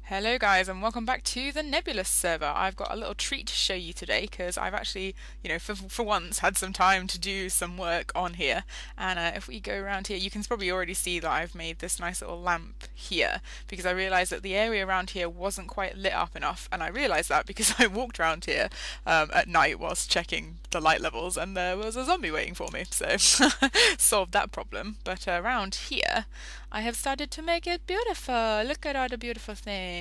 Hello guys and welcome back to the Nebulous server. I've got a little treat to show you today because I've actually, for once had some time to do some work on here. And if we go around here, you can probably already see that I've made this nice little lamp here because I realised that the area around here wasn't quite lit up enough. And I realised that because I walked around here at night whilst checking the light levels and there was a zombie waiting for me. So solved that problem. But around here, I have started to make it beautiful. Look at all the beautiful things.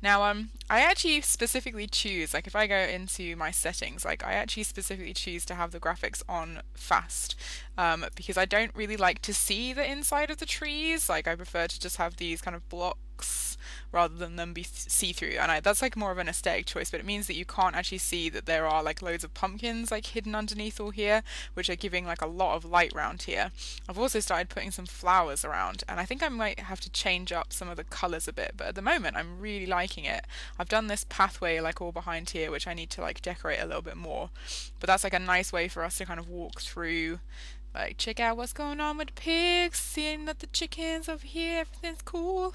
Now, I actually specifically choose, like if I go into my settings, like I actually specifically choose to have the graphics on fast, because I don't really like to see the inside of the trees. Like I prefer to just have these kind of blocks rather than them be see-through, and that's like more of an aesthetic choice, but it means that you can't actually see that there are like loads of pumpkins like hidden underneath all here, which are giving like a lot of light around here. I've also started putting some flowers around, and I think I might have to change up some of the colours a bit, but at the moment I'm really liking it. I've done this pathway like all behind here, which I need to like decorate a little bit more, but that's like a nice way for us to kind of walk through, like check out what's going on with the pigs, seeing that the chickens over here, everything's cool.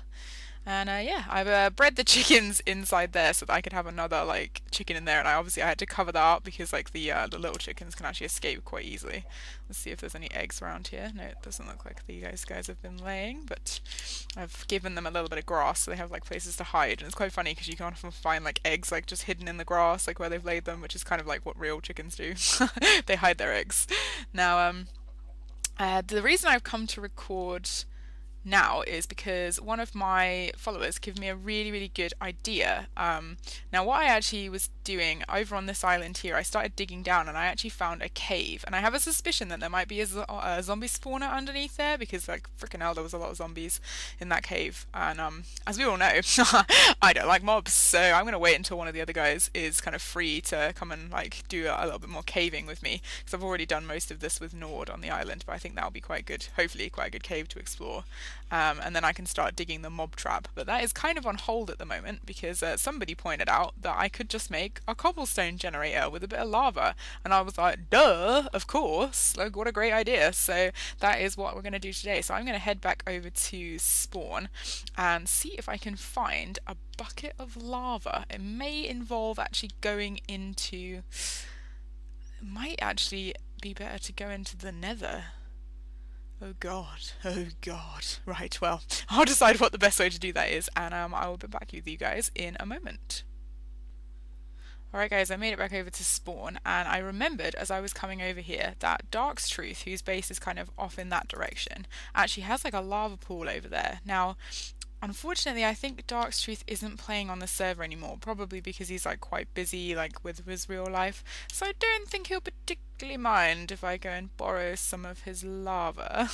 And yeah, I've bred the chickens inside there so that I could have another like chicken in there, and I had to cover that up because like the little chickens can actually escape quite easily. Let's see if there's any eggs around here. No, it doesn't look like the guys have been laying, but I've given them a little bit of grass so they have like places to hide, and it's quite funny because you can often find like eggs like just hidden in the grass like where they've laid them, which is kind of like what real chickens do. They hide their eggs. Now the reason I've come to record now is because one of my followers gave me a really good idea. Now what I actually was doing over on this island here, I started digging down and I actually found a cave, and I have a suspicion that there might be a zombie spawner underneath there because like freaking hell there was a lot of zombies in that cave, and as we all know I don't like mobs, so I'm gonna wait until one of the other guys is kind of free to come and like do a little bit more caving with me, because I've already done most of this with Nord on the island, but I think that'll be quite good, hopefully quite a good cave to explore. And then I can start digging the mob trap. But that is kind of on hold at the moment because somebody pointed out that I could just make a cobblestone generator with a bit of lava. And I was like, duh, of course. Like, what a great idea. So that is what we're going to do today. So I'm going to head back over to spawn and see if I can find a bucket of lava. It may involve actually going into... It might actually be better to go into the nether. Oh god, oh god. Right, well, I'll decide what the best way to do that is, and I will be back with you guys in a moment. Alright guys, I made it back over to spawn, and I remembered as I was coming over here that Dark's Truth, whose base is kind of off in that direction, actually has like a lava pool over there. Now, unfortunately, I think Dark's Truth isn't playing on the server anymore, probably because he's like quite busy like with his real life, so I don't think he'll particularly mind if I go and borrow some of his lava.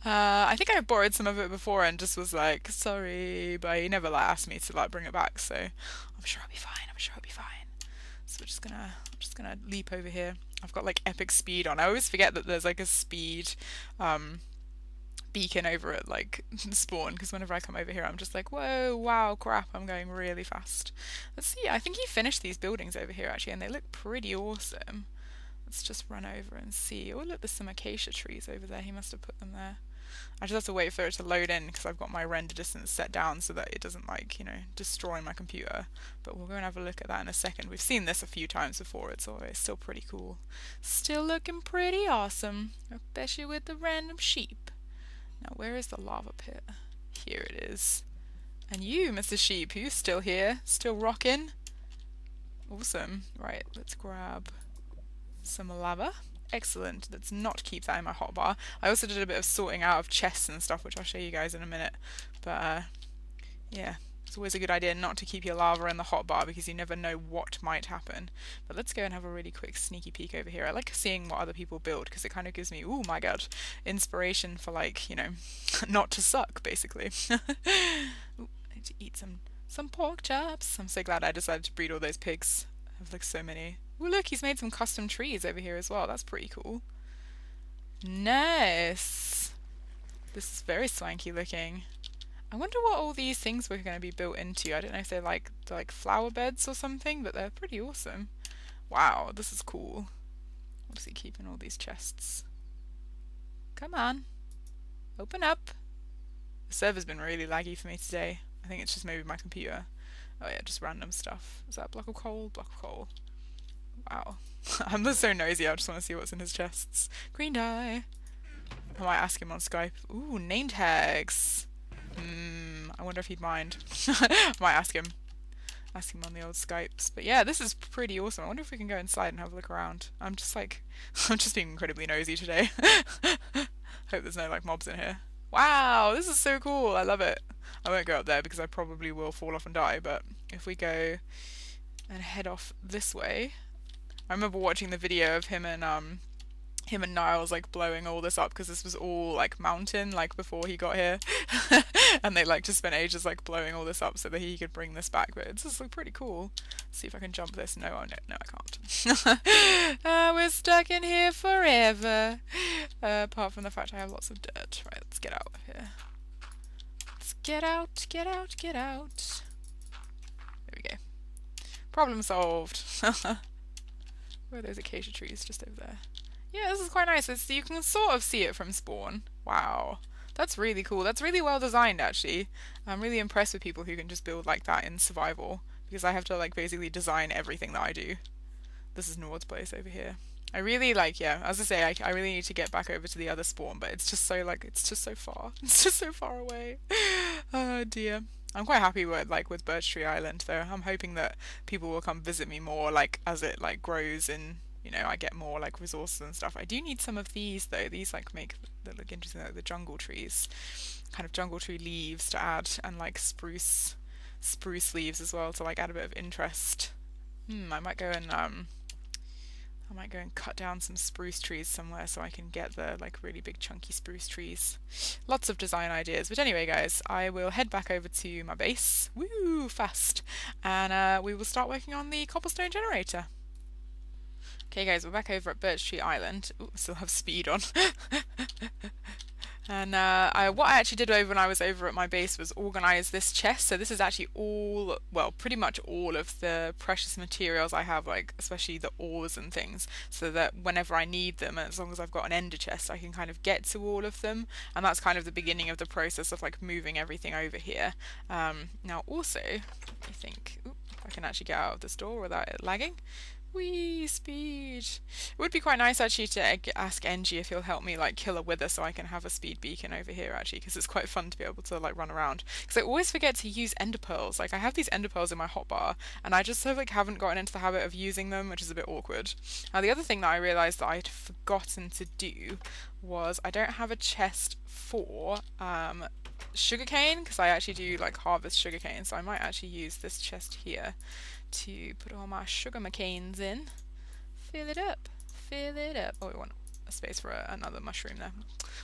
I think I borrowed some of it before and just was like, sorry, but he never like, asked me to like bring it back, so I'm sure I'll be fine, I'm sure I'll be fine. So I'm just gonna leap over here. I've got like epic speed on. I always forget that there's like a speed beacon over at like spawn, because whenever I come over here I'm just like, whoa, wow, crap, I'm going really fast. Let's see, I think he finished these buildings over here actually, and they look pretty awesome. Let's just run over and see. Oh look, there's some acacia trees over there, he must have put them there. I just have to wait for it to load in because I've got my render distance set down so that it doesn't like, destroy my computer. But we'll go and have a look at that in a second. We've seen this a few times before, it's always still pretty cool. Still looking pretty awesome, especially with the random sheep. Now, where is the lava pit? Here it is. And you, Mr. Sheep, you still here? Still rocking? Awesome. Right, let's grab some lava. Excellent. Let's not keep that in my hotbar. I also did a bit of sorting out of chests and stuff, which I'll show you guys in a minute. But, yeah. It's always a good idea not to keep your lava in the hotbar because you never know what might happen. But let's go and have a really quick sneaky peek over here. I like seeing what other people build because it kind of gives me, oh my god, inspiration for like, not to suck, basically. Ooh, I need to eat some pork chops. I'm so glad I decided to breed all those pigs. I have like so many. Ooh, look, he's made some custom trees over here as well. That's pretty cool. Nice. This is very swanky looking. I wonder what all these things were going to be built into. I don't know if they're like flower beds or something, but they're pretty awesome. Wow, this is cool. What's he keeping all these chests? Come on. Open up. The server's been really laggy for me today. I think it's just maybe my computer. Oh yeah, just random stuff. Is that a block of coal? Block of coal. Wow. I'm just so nosy, I just want to see what's in his chests. Green dye. I might ask him on Skype. Ooh, name tags. I wonder if he'd mind. I might ask him. Ask him on the old Skypes. But yeah, this is pretty awesome. I wonder if we can go inside and have a look around. I'm just being incredibly nosy today. Hope there's no like mobs in here. Wow, this is so cool. I love it. I won't go up there because I probably will fall off and die, but if we go and head off this way. I remember watching the video of him and Niles like blowing all this up because this was all like mountain like before he got here. And they like just spent ages like blowing all this up so that he could bring this back, but it's just like pretty cool. Let's see if I can jump this. No, no, I can't. We're stuck in here forever. Apart from the fact I have lots of dirt. Right, let's get out of here. Let's get out, get out, get out. There we go. Problem solved. Where are those acacia trees? Just over there. Yeah, this is quite nice. You can sort of see it from spawn. Wow. That's really cool. That's really well designed, actually. I'm really impressed with people who can just build like that in survival, because I have to like basically design everything that I do. This is Nord's place over here. I really like, yeah, as I say, I really need to get back over to the other spawn, but it's just so like, it's just so far. It's just so far away. Oh dear. I'm quite happy with Birch Tree Island though. I'm hoping that people will come visit me more like as it like grows and you know I get more like resources and stuff. I do need some of these though. These like they look interesting, like the jungle trees, kind of jungle tree leaves to add, and like spruce leaves as well to like add a bit of interest. I might go and cut down some spruce trees somewhere so I can get the like really big chunky spruce trees. Lots of design ideas. But anyway guys, I will head back over to my base. Woo! Fast! And we will start working on the cobblestone generator. Okay guys, we're back over at Birch Tree Island. Ooh, still have speed on. And what I actually did when I was over at my base was organise this chest. So this is actually all, well, pretty much all of the precious materials I have, like especially the ores and things, so that whenever I need them, as long as I've got an ender chest, I can kind of get to all of them. And that's kind of the beginning of the process of like moving everything over here. Now also, I think, if I can actually get out of this door without it lagging. Wee speed. It would be quite nice actually to ask NG if he'll help me like kill a wither so I can have a speed beacon over here actually, because it's quite fun to be able to like run around. Because I always forget to use ender pearls. Like I have these ender pearls in my hotbar and I just like haven't gotten into the habit of using them, which is a bit awkward. Now the other thing that I realised that I'd forgotten to do was I don't have a chest for sugarcane, because I actually do like harvest sugarcane, so I might actually use this chest here to put all my sugar McCains in. Fill it up. Fill it up. Oh, we want a space for another mushroom there.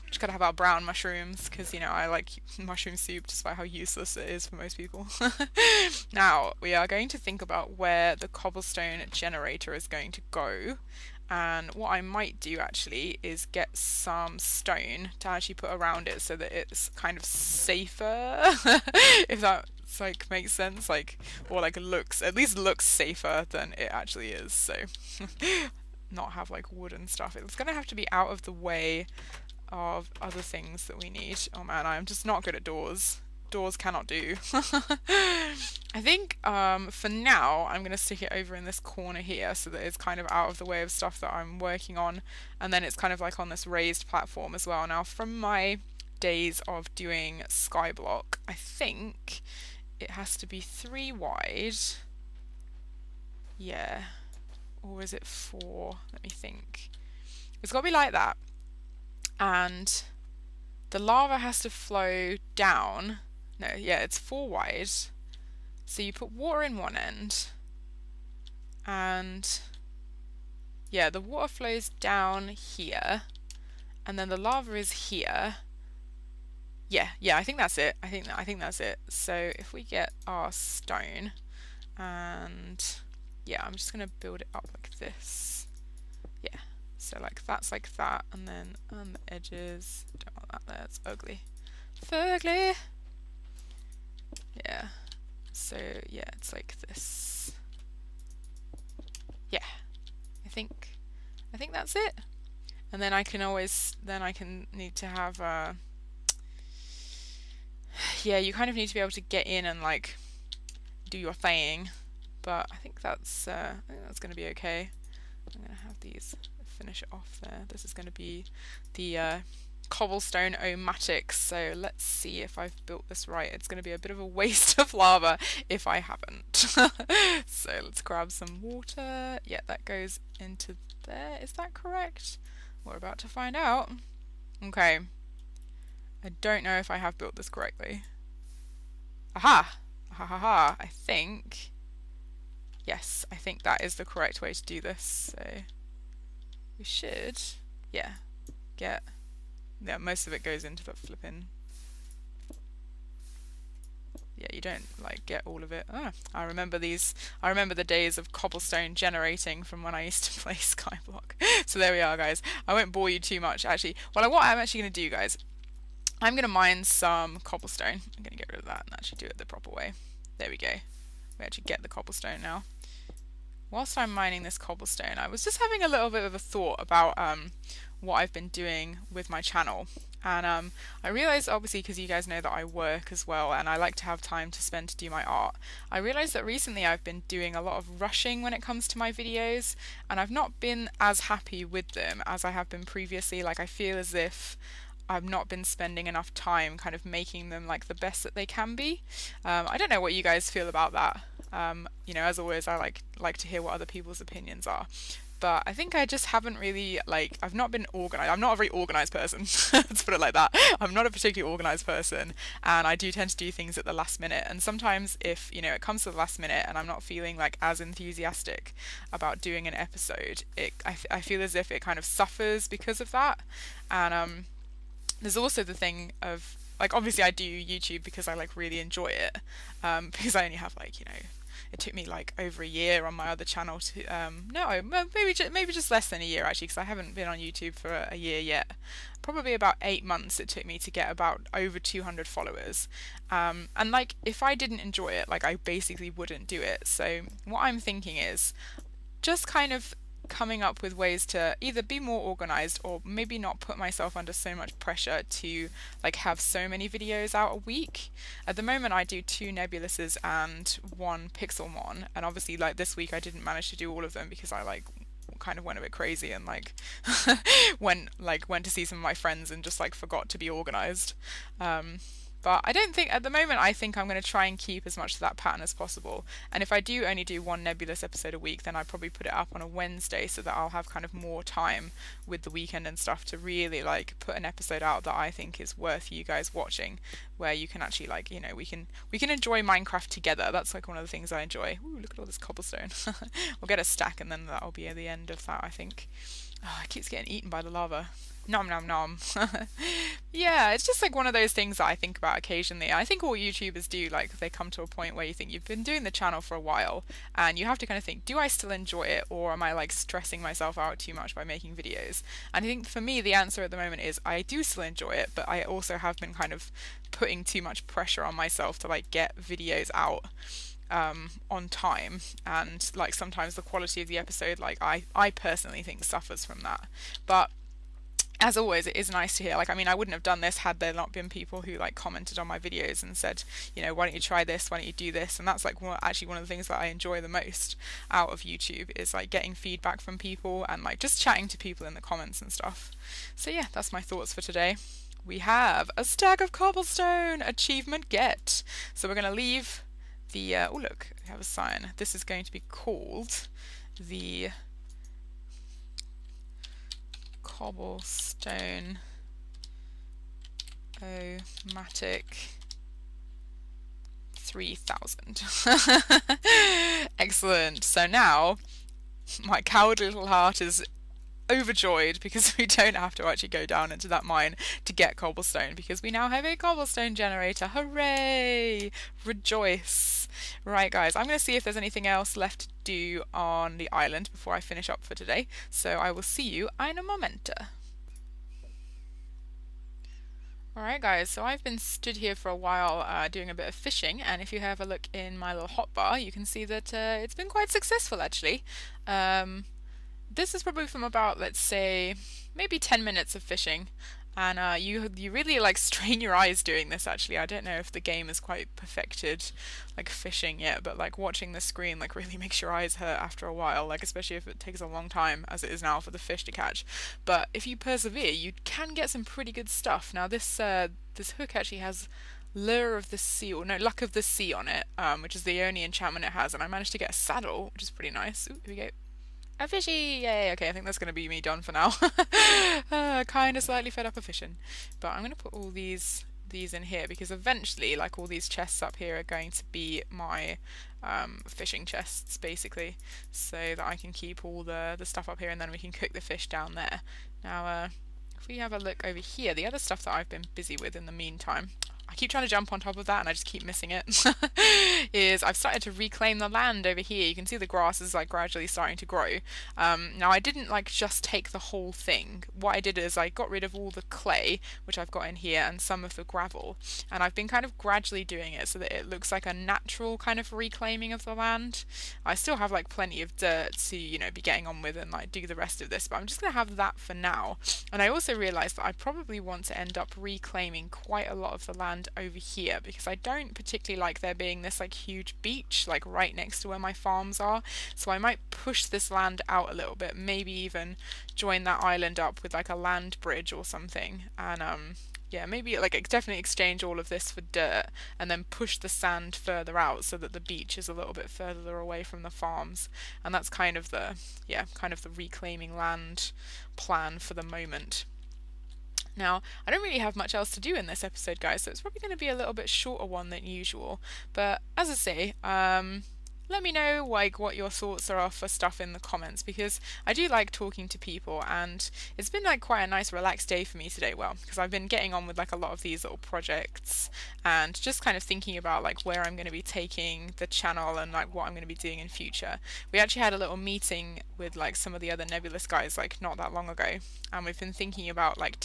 We just gotta have our brown mushrooms, because, you know, I like mushroom soup despite how useless it is for most people. Now, we are going to think about where the cobblestone generator is going to go. And what I might do actually is get some stone to actually put around it so that it's kind of safer, if that like makes sense, like, or like at least looks safer than it actually is. So not have like wood and stuff. It's gonna have to be out of the way of other things that we need. Oh man, I'm just not good at doors. Doors cannot do. I think for now I'm going to stick it over in this corner here so that it's kind of out of the way of stuff that I'm working on, and then it's kind of like on this raised platform as well. Now from my days of doing skyblock, I think it has to be 3 wide. Yeah. Or is it 4? Let me think. It's got to be like that. And the lava has to flow down. No, yeah, it's 4 wide. So you put water in one end. And yeah, the water flows down here. And then the lava is here. Yeah, I think that's it. I think that's it. So if we get our stone, and yeah, I'm just gonna build it up like this. Yeah. So like that's like that, and then on the edges, don't want that there, it's ugly. Fugly! Yeah. So yeah, it's like this. Yeah. I think that's it. And then I can need to have yeah, you kind of need to be able to get in and like do your thing. But I think that's going to be okay. I'm going to have these finish it off there. This is going to be the Cobblestone O-matic, so let's see if I've built this right. It's going to be a bit of a waste of lava if I haven't. So let's grab some water. Yeah, that goes into there. Is that correct? We're about to find out. Okay. I don't know if I have built this correctly. Aha! Ha ha ha. I think... Yes, I think that is the correct way to do this. So we should, yeah, get... Yeah, most of it goes into the flipping... Yeah, you don't like get all of it. Oh, I remember these. I remember the days of cobblestone generating from when I used to play Skyblock. So there we are, guys. I won't bore you too much, actually. Well, what I'm actually going to do, guys, I'm going to mine some cobblestone. I'm going to get rid of that and actually do it the proper way. There we go. We actually get the cobblestone now. Whilst I'm mining this cobblestone, I was just having a little bit of a thought about what I've been doing with my channel. And I realised, obviously, because you guys know that I work as well and I like to have time to spend to do my art, I realised that recently I've been doing a lot of rushing when it comes to my videos, and I've not been as happy with them as I have been previously. Like, I feel as if I've not been spending enough time kind of making them like the best that they can be. I don't know what you guys feel about that. You know, as always, I like to hear what other people's opinions are. But I think I just haven't really, like, I've not been organised. I'm not a very organised person, let's put it like that. I'm not a particularly organised person, and I do tend to do things at the last minute. And sometimes if, you know, it comes to the last minute and I'm not feeling like as enthusiastic about doing an episode, I feel as if it kind of suffers because of that. And there's also the thing of, like, obviously I do YouTube because I like really enjoy it, because I only have, like, you know, it took me like over a year on my other channel to no, maybe just less than a year actually, because I haven't been on YouTube for a year yet. Probably about 8 months it took me to get about over 200 followers, and like if I didn't enjoy it, like I basically wouldn't do it. So what I'm thinking is just kind of coming up with ways to either be more organized or maybe not put myself under so much pressure to like have so many videos out a week. At the moment I do 2 Nebuluses and 1 Pixelmon, and obviously like this week I didn't manage to do all of them because I like kind of went a bit crazy and like went to see some of my friends and just like forgot to be organized. But I don't think, at the moment, I think I'm going to try and keep as much of that pattern as possible. And if I do only do 1 Nebulous episode a week, then I probably put it up on a Wednesday so that I'll have kind of more time with the weekend and stuff to really like put an episode out that I think is worth you guys watching, where you can actually like, you know, we can enjoy Minecraft together. That's like one of the things I enjoy. Ooh, look at all this cobblestone. We'll get a stack and then that'll be at the end of that, I think. Oh, it keeps getting eaten by the lava. Nom nom nom. Yeah, it's just like one of those things that I think about occasionally. I think all YouTubers do, like they come to a point where you think you've been doing the channel for a while and you have to kind of think, do I still enjoy it, or am I like stressing myself out too much by making videos? And I think for me the answer at the moment is I do still enjoy it, but I also have been kind of putting too much pressure on myself to like get videos out on time, and like sometimes the quality of the episode, like I personally think suffers from that. But as always, it is nice to hear. Like, I mean, I wouldn't have done this had there not been people who like commented on my videos and said, you know, why don't you try this? Why don't you do this? And that's like actually one of the things that I enjoy the most out of YouTube is like getting feedback from people and like just chatting to people in the comments and stuff. So yeah, that's my thoughts for today. We have a stack of cobblestone, achievement get. So we're going to leave the, oh look, we have a sign. This is going to be called the Cobblestone O-matic 3000. Excellent. So now my cowardly little heart is overjoyed because we don't have to actually go down into that mine to get cobblestone, because we now have a cobblestone generator. Hooray! Rejoice! Right guys, I'm going to see if there's anything else left to do on the island before I finish up for today, so I will see you in a moment. Alright guys, so I've been stood here for a while doing a bit of fishing, and if you have a look in my little hotbar you can see that it's been quite successful actually. This is probably from about, let's say, maybe 10 minutes of fishing. And you really like strain your eyes doing this. Actually, I don't know if the game is quite perfected like fishing yet, but like watching the screen like really makes your eyes hurt after a while, like especially if it takes a long time as it is now for the fish to catch. But if you persevere, you can get some pretty good stuff. Now this hook actually has Lure of the Sea, or no, Luck of the Sea on it, which is the only enchantment it has, and I managed to get a saddle, which is pretty nice. Ooh, here we go. A fishy! Yay! Okay, I think that's going to be me done for now. Kind of slightly fed up of fishing. But I'm going to put all these in here because eventually, like, all these chests up here are going to be my fishing chests, basically, so that I can keep all the stuff up here and then we can cook the fish down there. Now, if we have a look over here, the other stuff that I've been busy with in the meantime, I keep trying to jump on top of that and I just keep missing it, is I've started to reclaim the land over here. You can see the grass is like gradually starting to grow. Now I didn't like just take the whole thing. What I did is I got rid of all the clay, which I've got in here, and some of the gravel, and I've been kind of gradually doing it so that it looks like a natural kind of reclaiming of the land. I still have like plenty of dirt to, you know, be getting on with and like do the rest of this, but I'm just going to have that for now. And I also realised that I probably want to end up reclaiming quite a lot of the land over here because I don't particularly like there being this like huge beach like right next to where my farms are, so I might push this land out a little bit, maybe even join that island up with like a land bridge or something, and yeah, maybe like definitely exchange all of this for dirt and then push the sand further out so that the beach is a little bit further away from the farms, and that's kind of the reclaiming land plan for the moment. Now, I don't really have much else to do in this episode, guys, so it's probably going to be a little bit shorter one than usual. But as I say, let me know like what your thoughts are for stuff in the comments, because I do like talking to people, and it's been like quite a nice relaxed day for me today, well, because I've been getting on with like a lot of these little projects and just kind of thinking about like where I'm going to be taking the channel and like what I'm going to be doing in future. We actually had a little meeting with like some of the other Nebulous guys like not that long ago, and we've been thinking about like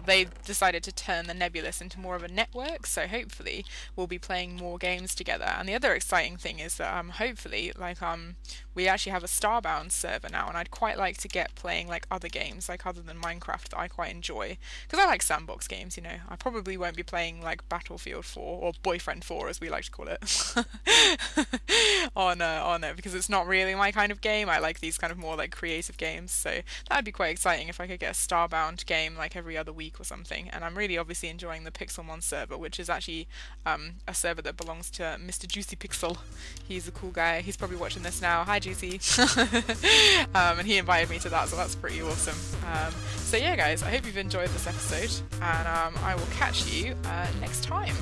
they decided to turn the Nebulous into more of a network, so hopefully we'll be playing more games together. And the other exciting thing is that hopefully we actually have a Starbound server now, and I'd quite like to get playing like other games like other than Minecraft that I quite enjoy, because I like sandbox games, you know. I probably won't be playing like Battlefield 4 or Boyfriend 4 as we like to call it on it, because it's not really my kind of game. I like these kind of more like creative games, so that'd be quite exciting if I could get a Starbound game like every other week or something. And I'm really obviously enjoying the Pixelmon server, which is actually a server that belongs to Mr. Juicy Pixel. He's a cool guy. He's probably watching this now. Hi, Juicy. And he invited me to that, so that's pretty awesome. So yeah, guys, I hope you've enjoyed this episode, and I will catch you next time.